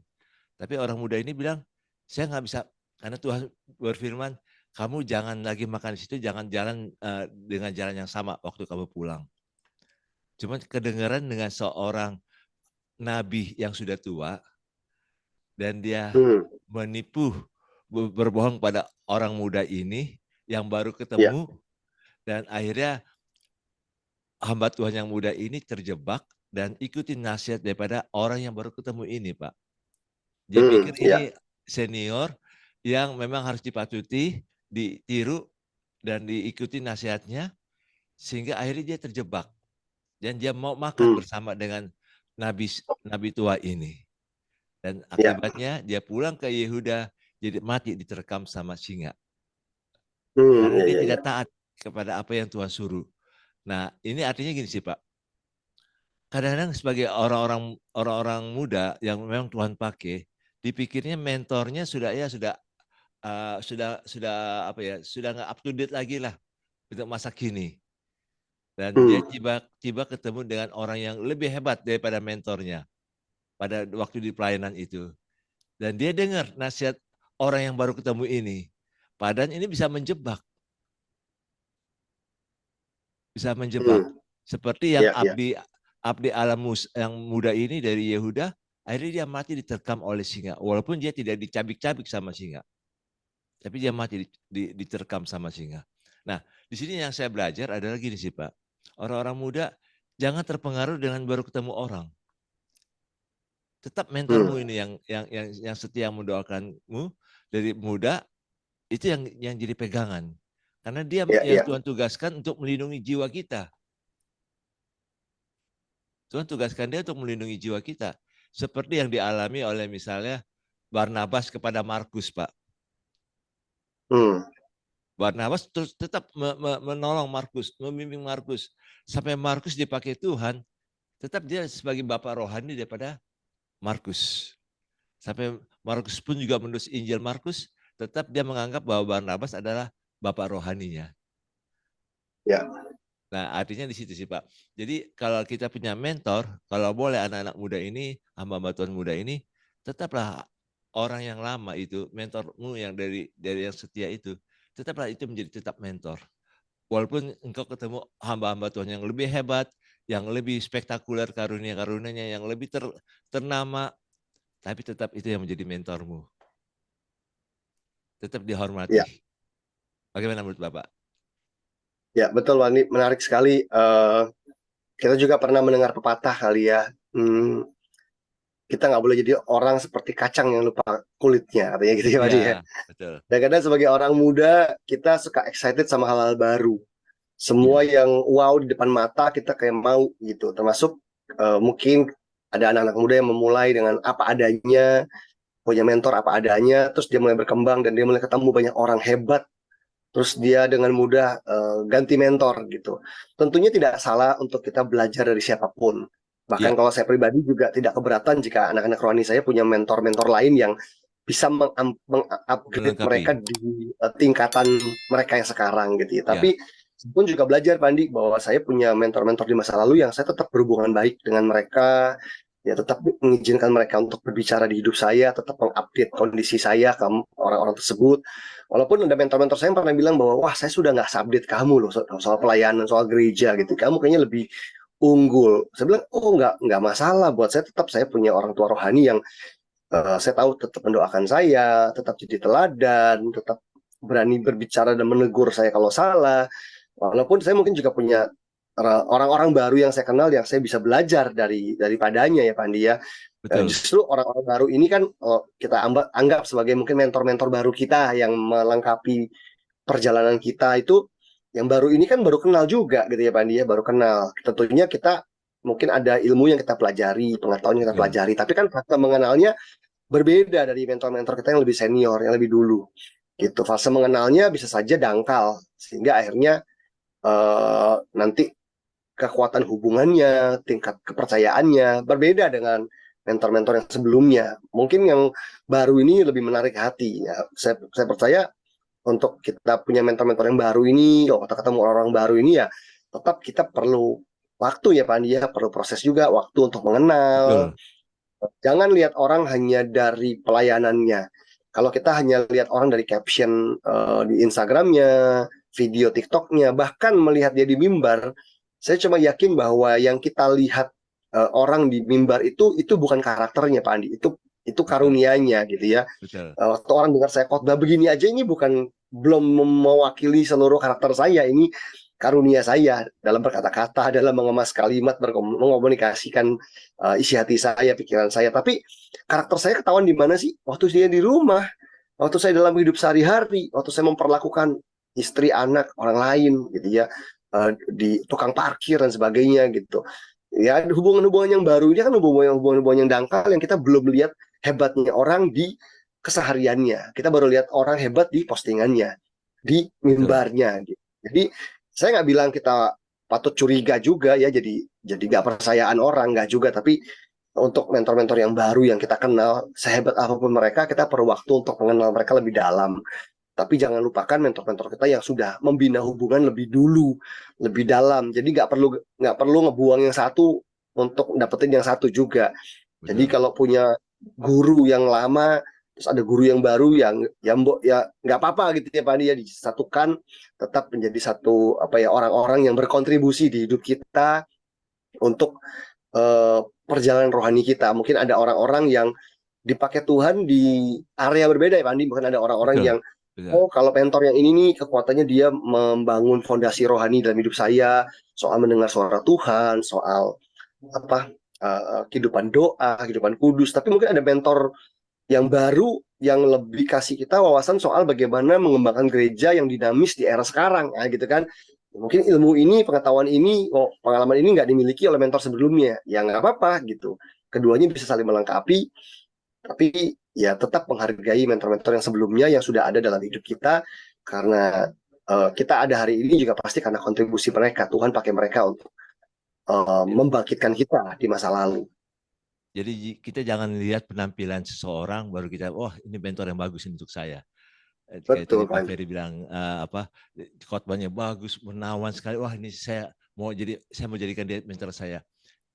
Tapi orang muda ini bilang, saya nggak bisa, karena Tuhan berfirman, kamu jangan lagi makan di situ, jangan jalan dengan jalan yang sama waktu kamu pulang. Cuman kedengaran dengan seorang nabi yang sudah tua, dan dia menipu, berbohong pada orang muda ini yang baru ketemu, dan akhirnya hamba Tuhan yang muda ini terjebak dan ikuti nasihat daripada orang yang baru ketemu ini, Pak. Dia pikir ini senior yang memang harus dipatuti, ditiru, dan diikuti nasihatnya, sehingga akhirnya dia terjebak. Dan dia mau makan bersama dengan nabi tua ini. Dan akibatnya dia pulang ke Yehuda, jadi mati diterkam sama singa. Karena dia tidak taat kepada apa yang Tuhan suruh. Nah, ini artinya gini sih Pak. Kadang-kadang sebagai orang-orang muda yang memang Tuhan pakai, dipikirnya mentornya sudah nggak up to date lagi lah untuk masa kini. Dan dia tiba ketemu dengan orang yang lebih hebat daripada mentornya pada waktu di pelayanan itu. Dan dia dengar nasihat orang yang baru ketemu ini. Padahal ini bisa menjebak. Bisa menjebak. Seperti yang Abdi Alamus yang muda ini dari Yehuda, akhirnya dia mati diterkam oleh singa. Walaupun dia tidak dicabik-cabik sama singa. Tapi dia mati diterkam sama singa. Nah, di sini yang saya belajar adalah gini sih Pak. Orang-orang muda jangan terpengaruh dengan baru ketemu orang. Tetap mentormu ini yang setia mendoakanmu dari muda, itu yang jadi pegangan. Karena dia yang Tuhan tugaskan untuk melindungi jiwa kita. Tuhan tugaskan dia untuk melindungi jiwa kita. Seperti yang dialami oleh misalnya Barnabas kepada Markus, Pak. Barnabas terus tetap menolong Markus, membimbing Markus. Sampai Markus dipakai Tuhan, tetap dia sebagai bapak rohani daripada Markus. Sampai Markus pun juga menulis Injil Markus, tetap dia menganggap bahwa Barnabas adalah bapak rohaninya. Ya. Nah, artinya di situ sih Pak. Jadi kalau kita punya mentor, kalau boleh anak-anak muda ini, hamba-hamba Tuhan muda ini, tetaplah orang yang lama itu, mentormu yang dari yang setia itu, tetaplah itu menjadi tetap mentor. Walaupun engkau ketemu hamba-hamba Tuhan yang lebih hebat, yang lebih spektakuler karunia-karunianya, yang lebih ternama, tapi tetap itu yang menjadi mentormu. Tetap dihormati. Ya, Bagaimana menurut Bapak? ya betul, Wandi. Menarik sekali. Kita juga pernah mendengar pepatah kali ya. Kita nggak boleh jadi orang seperti kacang yang lupa kulitnya, katanya gitu ya, Wandi ya. Iya, betul. Dan kadang sebagai orang muda, kita suka excited sama hal-hal baru. Semua Iya, yang wow di depan mata kita kayak mau gitu. Termasuk mungkin ada anak-anak muda yang memulai dengan apa adanya, punya mentor apa adanya, terus dia mulai berkembang dan dia mulai ketemu banyak orang hebat, terus dia dengan mudah ganti mentor gitu. Tentunya tidak salah untuk kita belajar dari siapapun. Bahkan iya, kalau saya pribadi juga tidak keberatan jika anak-anak rohani saya punya mentor-mentor lain yang bisa mengupgrade melengkapi. mereka di tingkatan mereka yang sekarang gitu ya. Iya, Tapi saya pun juga belajar, Pandi, bahwa saya punya mentor-mentor di masa lalu yang saya tetap berhubungan baik dengan mereka, ya tetap mengizinkan mereka untuk berbicara di hidup saya, tetap mengupdate kondisi saya ke orang-orang tersebut. Walaupun ada mentor-mentor saya yang pernah bilang bahwa wah, saya sudah nggak update kamu loh soal pelayanan, soal gereja gitu. Kamu kayaknya lebih unggul. Saya bilang, oh nggak masalah, buat saya tetap saya punya orang tua rohani yang saya tahu tetap mendoakan saya, tetap jadi teladan, tetap berani berbicara dan menegur saya kalau salah. Walaupun saya mungkin juga punya orang-orang baru yang saya kenal yang saya bisa belajar daripadanya ya, Pandi ya. betul. Justru orang-orang baru ini kan kita anggap sebagai mungkin mentor-mentor baru kita yang melengkapi perjalanan kita itu. Yang baru ini kan baru kenal juga gitu ya, Pandi ya, baru kenal. Tentunya kita mungkin ada ilmu yang kita pelajari, pengetahuan yang kita Betul. pelajari, tapi kan fakta mengenalnya berbeda dari mentor-mentor kita yang lebih senior, yang lebih dulu. Gitu. Fase mengenalnya bisa saja dangkal, sehingga akhirnya nanti kekuatan hubungannya, tingkat kepercayaannya berbeda dengan mentor-mentor yang sebelumnya. Mungkin yang baru ini lebih menarik hati. Ya, saya percaya untuk kita punya mentor-mentor yang baru ini, kalau kita ketemu orang-orang baru ini ya, tetap kita perlu waktu ya, Pak Andi ya, perlu proses juga, waktu untuk mengenal. Betul. Jangan lihat orang hanya dari pelayanannya. Kalau kita hanya lihat orang dari caption di Instagramnya, video TikToknya, bahkan melihat dia di mimbar, saya cuma yakin bahwa yang kita lihat orang di mimbar itu bukan karakternya, Pak Andi. Itu Betul. karunianya gitu ya. Betul. Waktu orang dengar saya khotbah begini aja, ini belum mewakili seluruh karakter saya. Ini karunia saya dalam berkata-kata, dalam mengemas kalimat, mengomunikasikan isi hati saya, pikiran saya. Tapi karakter saya ketahuan di mana sih? Waktu saya di rumah, waktu saya dalam hidup sehari-hari, waktu saya memperlakukan istri, anak, orang lain, gitu ya, di tukang parkir dan sebagainya gitu. Ya, hubungan-hubungan yang baru ini kan hubungan-hubungan yang dangkal yang kita belum lihat hebatnya orang di kesehariannya. Kita baru lihat orang hebat di postingannya, di Betul. mimbarnya. Gitu. Jadi saya nggak bilang kita patut curiga juga ya, jadi nggak percayaan orang, nggak juga. Tapi untuk mentor-mentor yang baru yang kita kenal, sehebat apapun mereka, kita perlu waktu untuk mengenal mereka lebih dalam. Tapi jangan lupakan mentor-mentor kita yang sudah membina hubungan lebih dulu, lebih dalam. Jadi nggak perlu ngebuang yang satu untuk dapetin yang satu juga. Jadi Betul. kalau punya guru yang lama, terus ada guru yang baru ya nggak apa-apa gitu ya, Pak Andi ya, disatukan tetap menjadi satu apa ya, orang-orang yang berkontribusi di hidup kita untuk perjalanan rohani kita. Mungkin ada orang-orang yang dipakai Tuhan di area berbeda ya, Pak Andi. Mungkin ada orang-orang Betul. yang Betul. oh, kalau mentor yang ini nih kekuatannya dia membangun fondasi rohani dalam hidup saya, soal mendengar suara Tuhan, soal apa kehidupan doa, kehidupan kudus. Tapi mungkin ada mentor yang baru yang lebih kasih kita wawasan soal bagaimana mengembangkan gereja yang dinamis di era sekarang, ya gitu kan. Mungkin ilmu ini, pengetahuan ini, pengalaman ini nggak dimiliki oleh mentor sebelumnya, ya nggak apa-apa gitu. Keduanya bisa saling melengkapi, tapi ya tetap menghargai mentor-mentor yang sebelumnya yang sudah ada dalam hidup kita, karena kita ada hari ini juga pasti karena kontribusi mereka. Tuhan pakai mereka untuk membangkitkan kita di masa lalu. Jadi kita jangan lihat penampilan seseorang baru kita, wah ini mentor yang bagus untuk saya. Kayak tadi Betul Pak kan? Ferry bilang khotbahnya bagus, menawan sekali. Wah ini saya mau jadikan dia mentor saya.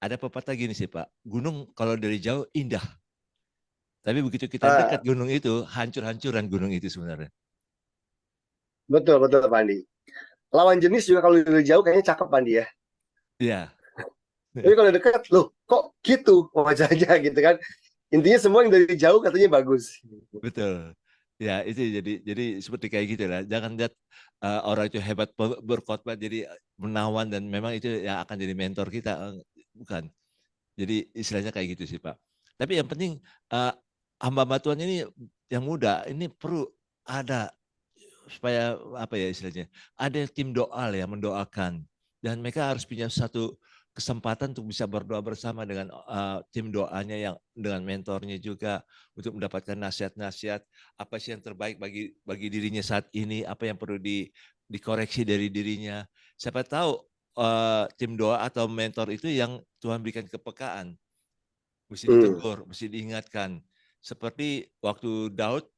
Ada pepatah gini sih Pak, gunung kalau dari jauh indah, Tapi begitu kita dekat gunung itu, hancur-hancuran gunung itu sebenarnya. Betul betul Pak Andi. Lawan jenis juga kalau dari jauh kayaknya cakep Pak Andi ya. Iya. Tapi kalau dekat, loh kok gitu wajahnya gitu kan. Intinya semua yang dari jauh katanya bagus. Betul. Ya itu jadi seperti kayak gitu lah. Jangan lihat orang itu hebat berkhotbah jadi menawan dan memang itu yang akan jadi mentor kita. Bukan. Jadi istilahnya kayak gitu sih Pak. Tapi yang penting hamba Tuhan ini yang muda ini perlu ada supaya apa ya istilahnya, ada tim doa ya mendoakan, dan mereka harus punya satu kesempatan untuk bisa berdoa bersama dengan tim doanya yang dengan mentornya juga untuk mendapatkan nasihat-nasihat apa sih yang terbaik bagi dirinya saat ini, apa yang perlu dikoreksi dari dirinya. Siapa tahu tim doa atau mentor itu yang Tuhan berikan kepekaan, mesti ditegur, mesti diingatkan. Seperti waktu Daud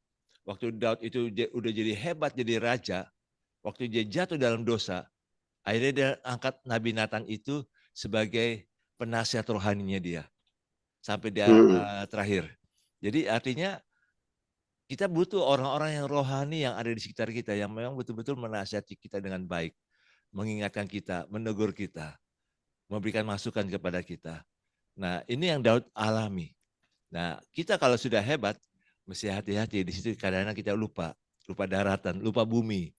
itu udah jadi hebat, jadi raja, waktu dia jatuh dalam dosa, akhirnya dia angkat Nabi Nathan itu sebagai penasihat rohaninya dia sampai dia terakhir. Jadi artinya kita butuh orang-orang yang rohani yang ada di sekitar kita yang memang betul-betul menasihati kita dengan baik, mengingatkan kita, menegur kita, memberikan masukan kepada kita. Nah, ini yang Daud alami. Nah, kita kalau sudah hebat, mesti hati-hati. Di situ kadang-kadang kita lupa daratan, lupa bumi,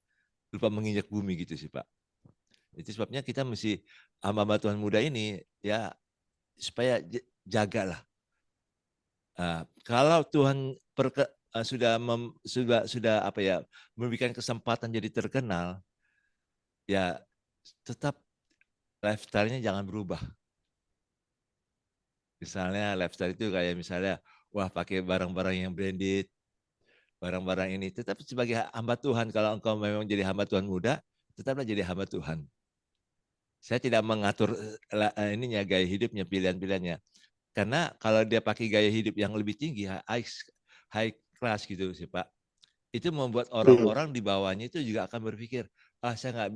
lupa menginjak bumi gitu sih Pak. Itu sebabnya kita mesti hamba Tuhan muda ini ya supaya jagalah. Kalau Tuhan sudah apa ya memberikan kesempatan jadi terkenal, ya tetap lifestyle-nya jangan berubah. Misalnya lifestyle itu kayak misalnya, wah pakai barang-barang yang branded, barang-barang ini. Tetap sebagai hamba Tuhan, kalau engkau memang jadi hamba Tuhan muda, tetaplah jadi hamba Tuhan. Saya tidak mengatur ininya gaya hidupnya, pilihan-pilihannya. Karena kalau dia pakai gaya hidup yang lebih tinggi, high class gitu sih Pak, itu membuat orang-orang di bawahnya itu juga akan berpikir, saya nggak,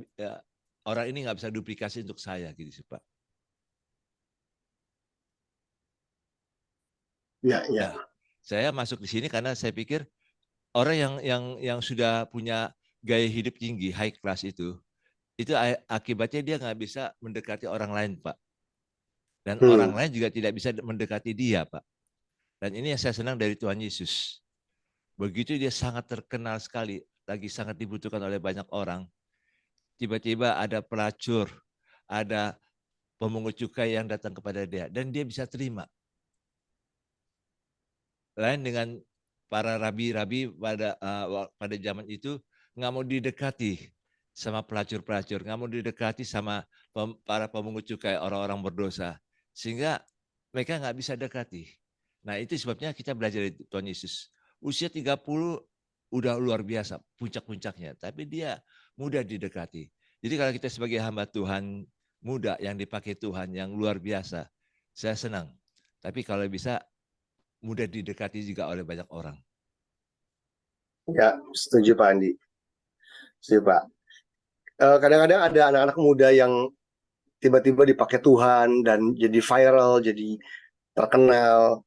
orang ini nggak bisa duplikasi untuk saya gitu sih Pak. Ya, ya. Ya, saya masuk di sini karena saya pikir orang yang sudah punya gaya hidup tinggi, high class itu akibatnya dia nggak bisa mendekati orang lain, Pak. Dan orang lain juga tidak bisa mendekati dia, Pak. Dan ini yang saya senang dari Tuhan Yesus. Begitu dia sangat terkenal sekali, lagi sangat dibutuhkan oleh banyak orang, tiba-tiba ada pelacur, ada pemungut cukai yang datang kepada dia, dan dia bisa terima. Lain dengan para rabi-rabi pada zaman itu nggak mau didekati sama pelacur-pelacur, nggak mau didekati sama para pemungut cukai, orang-orang berdosa, sehingga mereka nggak bisa dekati. Nah itu sebabnya kita belajar dari Tuhan Yesus. Usia 30 udah luar biasa, puncak-puncaknya, tapi dia mudah didekati. Jadi kalau kita sebagai hamba Tuhan muda yang dipakai Tuhan yang luar biasa, saya senang. Tapi kalau bisa mudah didekati juga oleh banyak orang. Ya, setuju Pak Andi. Setuju Pak. Kadang-kadang ada anak-anak muda yang tiba-tiba dipakai Tuhan dan jadi viral, jadi terkenal.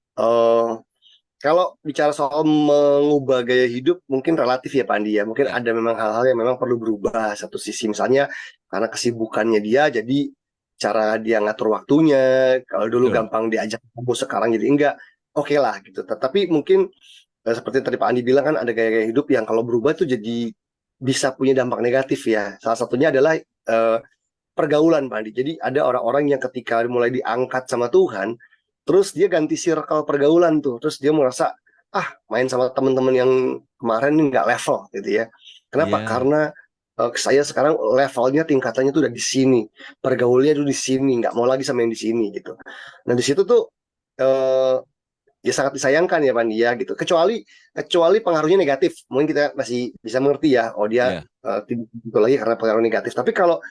Kalau bicara soal mengubah gaya hidup, mungkin relatif ya Pak Andi ya. Mungkin ada memang hal-hal yang memang perlu berubah. Satu sisi misalnya karena kesibukannya dia, jadi cara dia ngatur waktunya. Kalau dulu gampang diajak ketemu, sekarang jadi enggak. Oke lah gitu. Tetapi mungkin seperti tadi Pak Andi bilang kan ada gaya-gaya hidup yang kalau berubah itu jadi bisa punya dampak negatif ya. Salah satunya adalah pergaulan Pak Andi. Jadi ada orang-orang yang ketika mulai diangkat sama Tuhan, terus dia ganti circle pergaulan tuh. Terus dia merasa, main sama teman-teman yang kemarin ini nggak level gitu ya. Kenapa? Karena saya sekarang levelnya, tingkatannya tuh udah di sini. Pergaulnya tuh di sini, nggak mau lagi sama yang di sini gitu. Nah di situ tuh ya sangat disayangkan ya Pak Andi ya gitu. Kecuali pengaruhnya negatif, mungkin kita masih bisa mengerti ya. Oh dia tidak itu lagi karena pengaruh negatif. Tapi kalau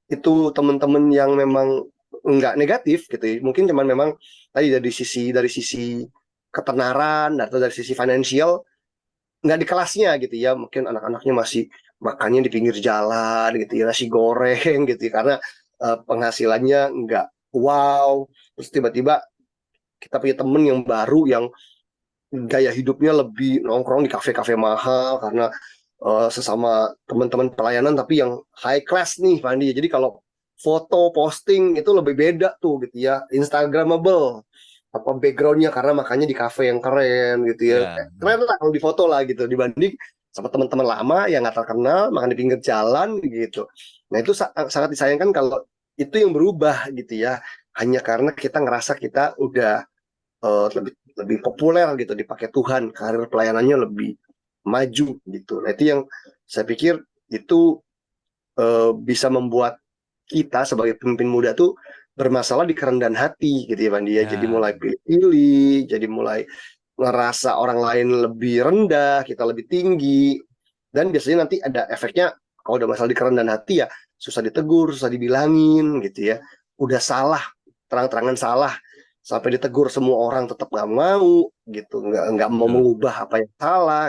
itu teman-teman yang memang nggak negatif gitu ya, mungkin cuman memang tadi dari sisi ketenaran atau dari sisi finansial nggak di kelasnya gitu ya, mungkin anak-anaknya masih makannya di pinggir jalan gitu ya, nasi goreng gitu ya, karena penghasilannya nggak wow. Terus tiba-tiba kita punya temen yang baru yang gaya hidupnya lebih nongkrong di kafe-kafe mahal karena sesama teman-teman pelayanan tapi yang high class nih Fandi. Jadi kalau foto posting itu lebih beda tuh gitu ya, Instagramable apa backgroundnya karena makanya di kafe yang keren gitu ya. Ya, Keren lah kalau di foto lah gitu dibanding sama teman-teman lama yang nggak terkenal makan di pinggir jalan gitu. Nah itu sangat disayangkan kalau itu yang berubah gitu ya, hanya karena kita ngerasa kita udah lebih lebih populer gitu dipakai Tuhan, karir pelayanannya lebih maju gitu. Nah itu yang saya pikir itu bisa membuat kita sebagai pemimpin muda tuh bermasalah di kerendahan hati gitu ya Bandi ya. Jadi ya, mulai pilih-pilih, jadi mulai ngerasa orang lain lebih rendah, kita lebih tinggi. Dan biasanya nanti ada efeknya kalau udah masalah di kerendahan hati ya susah ditegur, susah dibilangin gitu ya. Udah salah, terang-terangan salah sampai ditegur semua orang tetap nggak mau gitu, nggak mau betul. mengubah apa yang salah,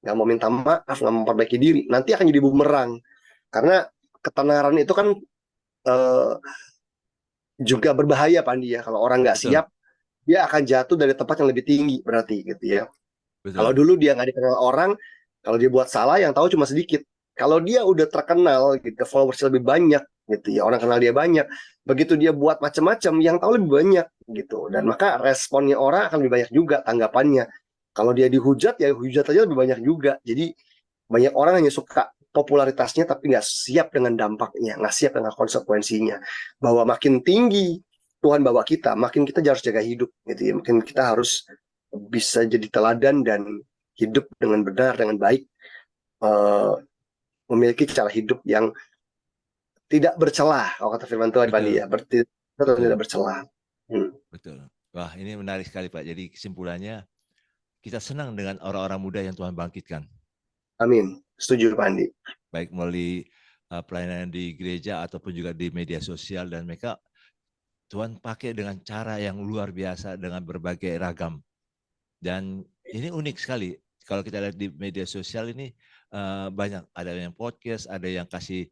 nggak mau minta maaf, nggak mau memperbaiki diri. Nanti akan jadi bumerang karena ketenaran itu kan eh, juga berbahaya Pandi ya. Kalau orang nggak Betul, siap, dia akan jatuh dari tempat yang lebih tinggi berarti gitu ya. Kalau betul, dulu dia nggak dikenal orang, kalau dia buat salah yang tahu cuma sedikit. Kalau dia udah terkenal gitu, followers lebih banyak gitu ya, orang kenal dia banyak. Begitu dia buat macam-macam, yang tahu lebih banyak gitu. Dan maka responnya orang akan lebih banyak juga tanggapannya. Kalau dia dihujat ya hujat aja lebih banyak juga. Jadi banyak orang hanya suka popularitasnya tapi nggak siap dengan dampaknya, nggak siap dengan konsekuensinya. Bahwa makin tinggi Tuhan bawa kita, makin kita harus jaga hidup gitu ya. Makin kita harus bisa jadi teladan dan hidup dengan benar, dengan baik, eh, memiliki cara hidup yang tidak bercelah. Kalau kata firman Tuhan Pandi betul, ya, tidak betul, bercelah. Hmm. betul. Wah, ini menarik sekali Pak. Jadi kesimpulannya, kita senang dengan orang-orang muda yang Tuhan bangkitkan. Amin. Setuju Pandi. Baik melalui pelayanan di gereja ataupun juga di media sosial. Dan mereka Tuhan pakai dengan cara yang luar biasa dengan berbagai ragam. Dan ini unik sekali. Kalau kita lihat di media sosial ini banyak, ada yang podcast, ada yang kasih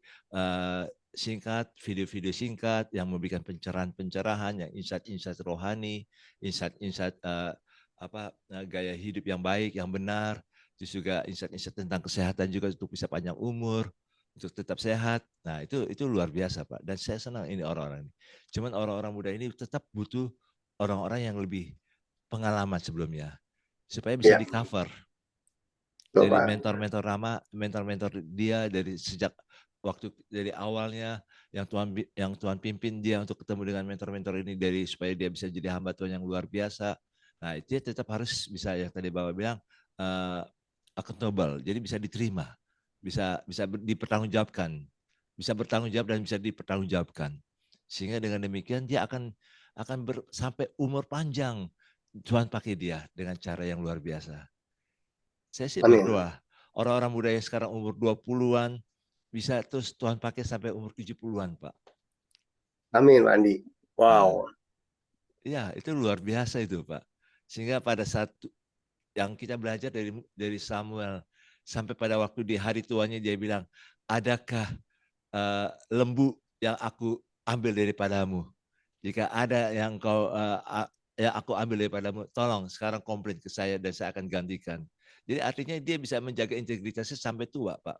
singkat, video-video singkat yang memberikan pencerahan-pencerahan, yang insight-insight rohani, insight-insight gaya hidup yang baik, yang benar, terus juga insight-insight tentang kesehatan juga untuk bisa panjang umur, untuk tetap sehat. Nah, itu luar biasa, Pak. Dan saya senang ini orang-orang ini. Cuman orang-orang muda ini tetap butuh orang-orang yang lebih pengalaman sebelumnya supaya bisa Ya, di-cover betul dari Pak. mentor-mentor dia dari sejak waktu dari awalnya yang Tuhan pimpin dia untuk ketemu dengan mentor-mentor ini dari supaya dia bisa jadi hamba Tuhan yang luar biasa. Nah, dia tetap harus bisa yang tadi Bapak bilang uh, accountable. Jadi bisa diterima, bisa dipertanggungjawabkan, bisa bertanggung jawab dan bisa dipertanggungjawabkan. Sehingga dengan demikian dia akan sampai umur panjang Tuhan pakai dia dengan cara yang luar biasa. Saya sih Amin. berdoa, orang-orang muda yang sekarang umur 20-an, bisa terus Tuhan pakai sampai umur 70-an, Pak. Amin Pandi. Nah, Wow. ya itu luar biasa itu, Pak. Sehingga pada saat yang kita belajar dari Samuel, sampai pada waktu di hari tuanya dia bilang, adakah lembu yang aku ambil daripadamu? Jika ada yang aku ambil daripadamu, tolong sekarang komplain ke saya dan saya akan gantikan. Jadi artinya dia bisa menjaga integritasnya sampai tua, Pak.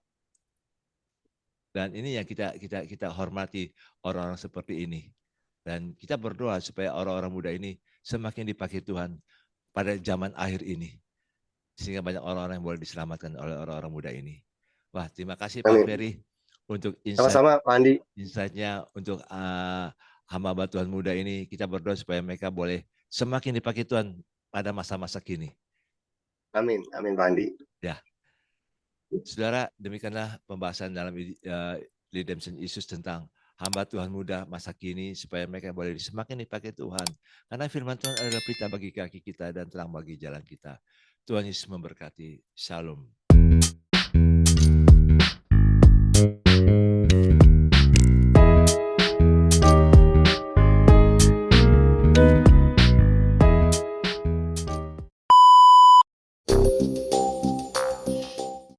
Dan ini yang kita hormati orang-orang seperti ini. Dan kita berdoa supaya orang-orang muda ini semakin dipakai Tuhan pada zaman akhir ini. Sehingga banyak orang-orang yang boleh diselamatkan oleh orang-orang muda ini. Wah, terima kasih Pak Amin. Ferry untuk Sama-sama Pak Andi. insight-nya untuk hamba Tuhan muda ini. Kita berdoa supaya mereka boleh semakin dipakai Tuhan pada masa-masa kini. Amin. Amin Pak Andi. Ya, saudara, demikianlah pembahasan dalam Redemption Issues tentang hamba Tuhan muda masa kini supaya mereka boleh semakin dipakai Tuhan. Karena firman Tuhan adalah pelita bagi kaki kita dan terang bagi jalan kita. Tuhan Yesus memberkati. Shalom.